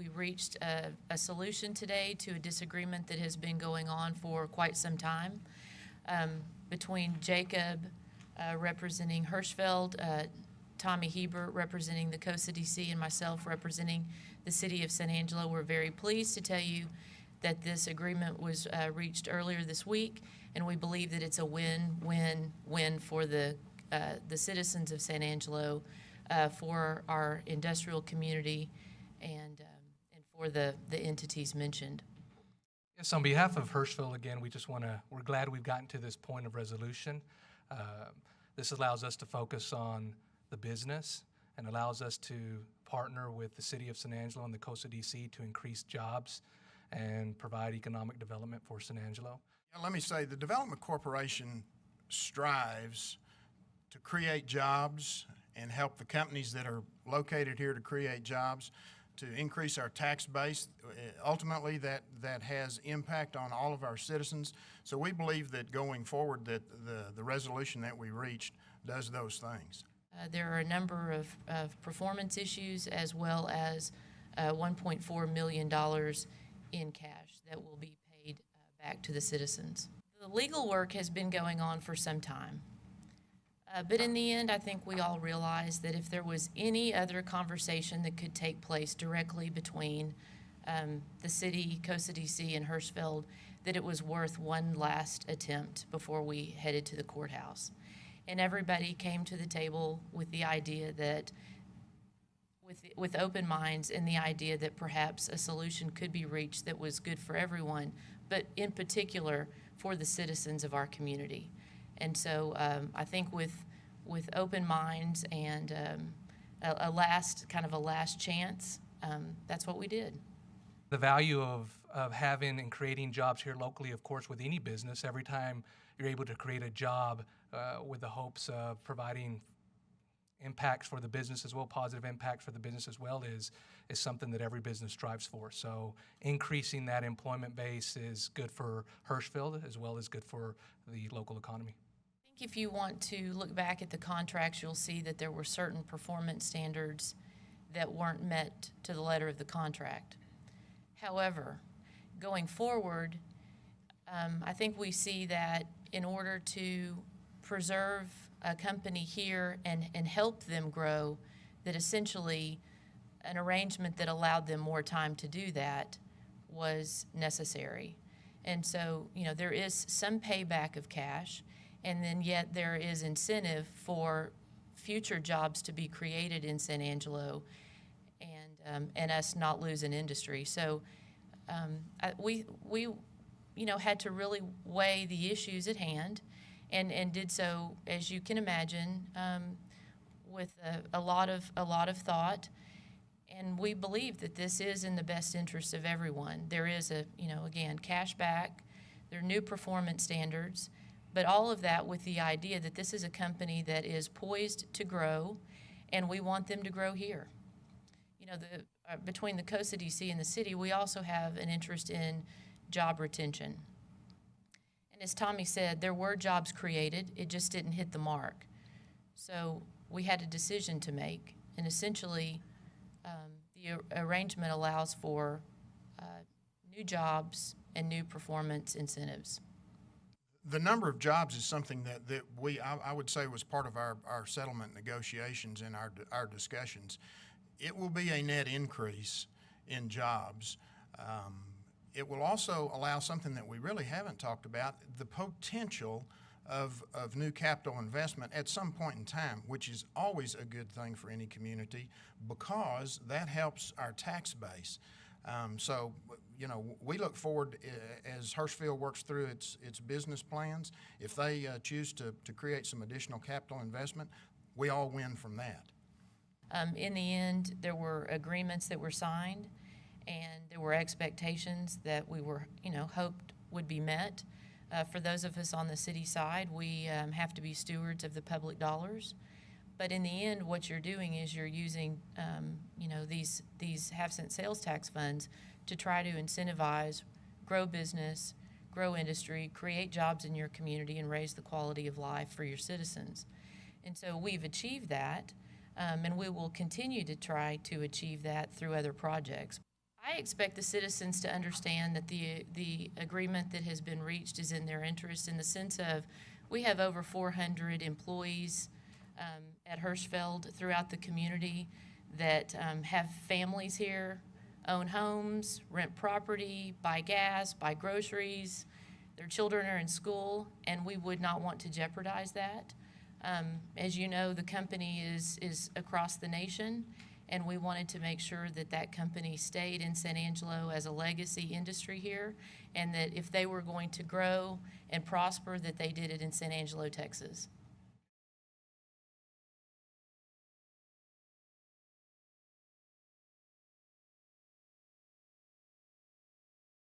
We reached a solution today to a disagreement that has been going on for quite some time between Jacob representing Hirschfeld, Tommy Hebert representing the COSA DC, and myself representing the City of San Angelo. We're very pleased to tell you that this agreement was reached earlier this week, and we believe that it's a win-win-win for the citizens of San Angelo, for our industrial community, and for the entities mentioned. Yes, on behalf of Hirschfeld, again, we're glad we've gotten to this point of resolution. This allows us to focus on the business and allows us to partner with the City of San Angelo and the COSA DC to increase jobs and provide economic development for San Angelo. Let me say, the Development Corporation strives to create jobs and help the companies that are located here to create jobs, to increase our tax base. Ultimately, that has impact on all of our citizens. So we believe that going forward that the resolution that we reached does those things. There are a number of performance issues, as well as $1.4 million in cash that will be paid back to the citizens. The legal work has been going on for some time. But in the end, I think we all realize that if there was any other conversation that could take place directly between the city, COSA DC, and Hirschfeld, that it was worth one last attempt before we headed to the courthouse. And everybody came to the table with the idea that, with open minds, and the idea that perhaps a solution could be reached that was good for everyone, but in particular for the citizens of our community. And so I think with open minds and a last chance, that's what we did. The value of having and creating jobs here locally, of course, with any business, every time you're able to create a job with the hopes of providing impacts for the business as well, positive impacts for the business as well, is something that every business strives for. So increasing that employment base is good for Hirschfeld as well as good for the local economy. I think if you want to look back at the contracts, you'll see that there were certain performance standards that weren't met to the letter of the contract. However, going forward, I think we see that in order to preserve a company here and help them grow, that essentially an arrangement that allowed them more time to do that was necessary. And so, there is some payback of cash, and then yet there is incentive for future jobs to be created in San Angelo, and us not lose an industry. So we had to really weigh the issues at hand, and did so, as you can imagine, with a lot of thought. And we believe that this is in the best interest of everyone. There is again, cash back, there are new performance standards, but all of that with the idea that this is a company that is poised to grow, and we want them to grow here. Between the COSA DC and the city, we also have an interest in job retention. And as Tommy said, there were jobs created, it just didn't hit the mark. So we had a decision to make, and essentially the arrangement allows for new jobs and new performance incentives. The number of jobs is something that I would say was part of our settlement negotiations and our discussions. It will be a net increase in jobs. It will also allow something that we really haven't talked about, the potential of new capital investment at some point in time, which is always a good thing for any community because that helps our tax base. So, we look forward as Hirschfeld works through its business plans. If they choose to create some additional capital investment, we all win from that. In the end, there were agreements that were signed, and there were expectations that we were, hoped would be met. For those of us on the city side, we have to be stewards of the public dollars. But in the end, what you're doing is you're using, these half-cent sales tax funds to try to incentivize, grow business, grow industry, create jobs in your community, and raise the quality of life for your citizens. And so we've achieved that, and we will continue to try to achieve that through other projects. I expect the citizens to understand that the agreement that has been reached is in their interest, in the sense of, we have over 400 employees at Hirschfeld throughout the community that have families here, own homes, rent property, buy gas, buy groceries. Their children are in school, and we would not want to jeopardize that. As you know, the company is across the nation, and we wanted to make sure that that company stayed in San Angelo as a legacy industry here, and that if they were going to grow and prosper, that they did it in San Angelo, Texas.